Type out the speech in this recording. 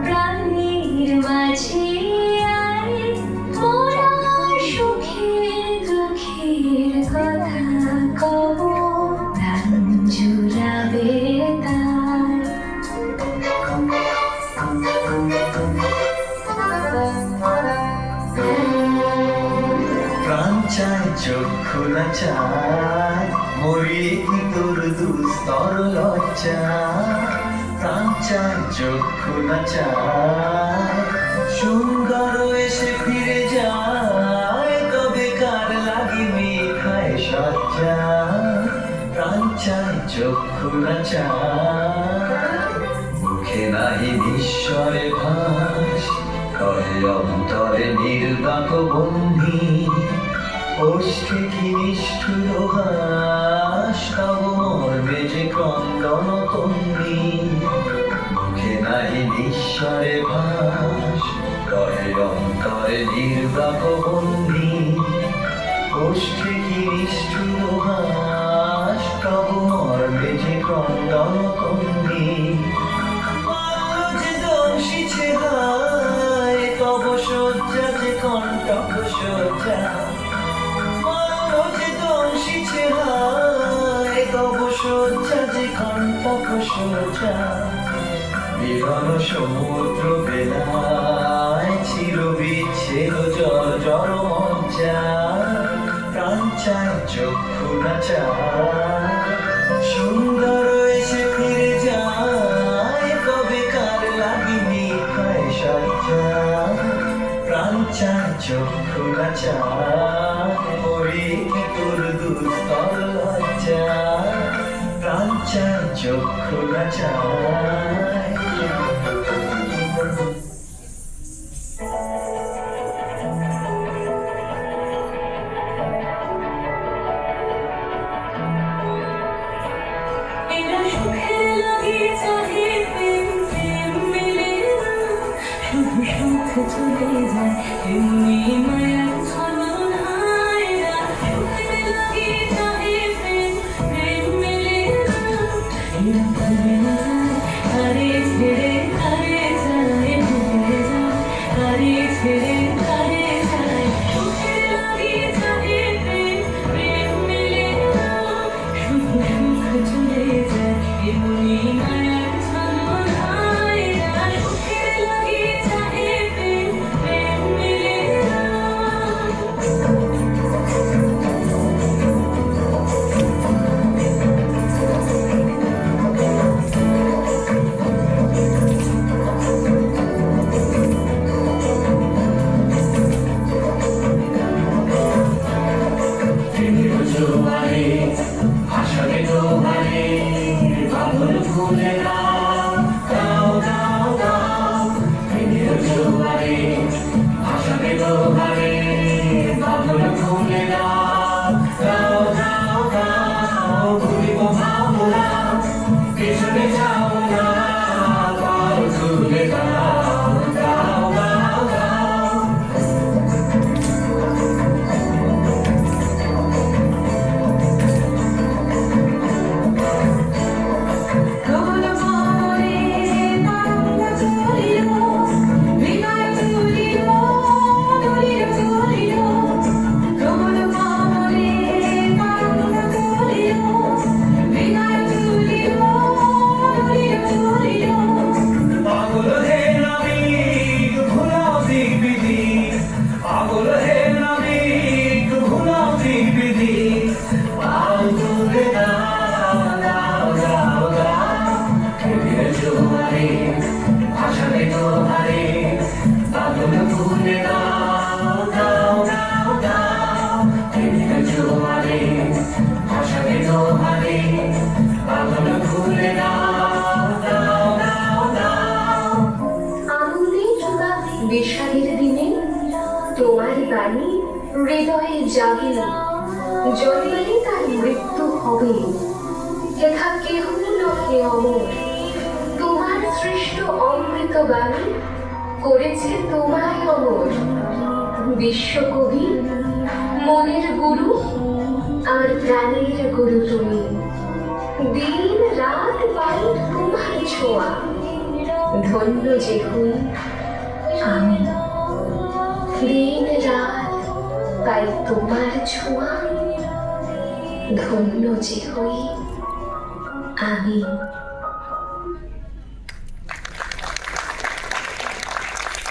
প্রাণীর মাঝে আয় মোরা সুখের দুঃখের কথা কব প্রাণ জুড়াবে তার। প্রাণ চায় চক্ষু না চায় মরি তোর দুস্তর লজ্জা। প্রাণ চায় চক্ষু না চায় সুন্দর এসে ফিরে যায় তবে কার লাগি মিঠায় সজ্জা। প্রাণ চায় চক্ষু না চায় মুখে নাহি নিঃস্বরে ভাস কহে অন্তরে নির্বাক বন্ধি। ওষ্ঠে কি নিষ্ঠুর হাস তব মর্মে যে ক্রন্দন তন্দি। মুখে নাহি নিঃস্বরে ভাস কহে অন্তরে নির্বাক বন্ধি। ওষ্ঠে কি নিষ্ঠুর হাস তব মর্মে যে ক্রন্দন তন্দি। যে দংশিছে হায় তব শয্যা যে কণ্টক শয্যা। যে দংশিছে হায় তব শয্যা যে কণ্টক শয্যা। বিরল সমুদ্র বেলায় চির বিচ্ছেদ জল জল মজ্জা। প্রাণ চায় চক্ষু না চায় সুন্দর এসে ফিরে যায় কবে কার লাগি মিঠায় সজ্জা। প্রাণ চায় চক্ষু না চায় মরি তোর দুস্তর লজ্জা। প্রাণ চায় চক্ষু না চায়। এরা সুখের লাগি চাহে প্রেম প্রেম মেলে না শুধু সুখ চলে যায় এমনি মায়ার ছলনায়। এরা সুখের লাগি চাহে প্রেম প্রেম মেলে না এরা ভুলে যায় তারে ছেড়ে তারে যায় ভুলে যায় তারে ছেড়ে তারে যায়। সুখের লাগি চাহে প্রেম প্রেম মেলে না শুধু সুখ চলে যায় এমনি মায়ার ছলনায়। এরা সুখের লাগি চাহে প্রেম প্রেম মেলে না। প্রেমের জোয়ারে ভাসাবে তোমারে বাদল ফুলে দাও দাও দাও দাও। প্রেমের জোয়ারে ভাসাবে তোমারে বাদল ফুলে দাও দাও দাও দাও। ভুলিব ভাবনা পেছনে যাও না পাল তুলে দাও দাও দাও দাও। প্রবল মনে বাংলা চলিল বিনয় তুলিল তুলিল তুলিল। প্রবল মনে বাংলা চলিল বিনয় তুলিল তুলিল তুলিল। পাগল হে নাবিক ভুলাও দিক বিধি পাগল হে নাবিক ভুলাও দিক বিধি। পাল তুলে দাও দাও দাও দাও। প্রেমের জোয়ারে ভাসাবে তোমারে পাগল তুলে দাও দাও দাও দাও। প্রেমের জোয়ারে ভাসাবে তোমারে পাগল তুলে দাও দাও দাও দাও। আনন্দে চূড়া বিষাদের দিনে তোমার বাণী হৃদয়ে জাগে। জন্মালে তার মৃত্যু হবে হেথা কেহ নহে অমর। তোমার সৃষ্ট অমৃত বাণী করেছে তোমায় অমর। বিশ্বকবি মনের গুরু আর প্রাণের গুরু তুমি। দিন রাত পাই তোমার ছোঁয়া ধন্য যে হই আমি, দিন রাত পাই তোমার ছোঁয়া, ধন্য যে হই আমি।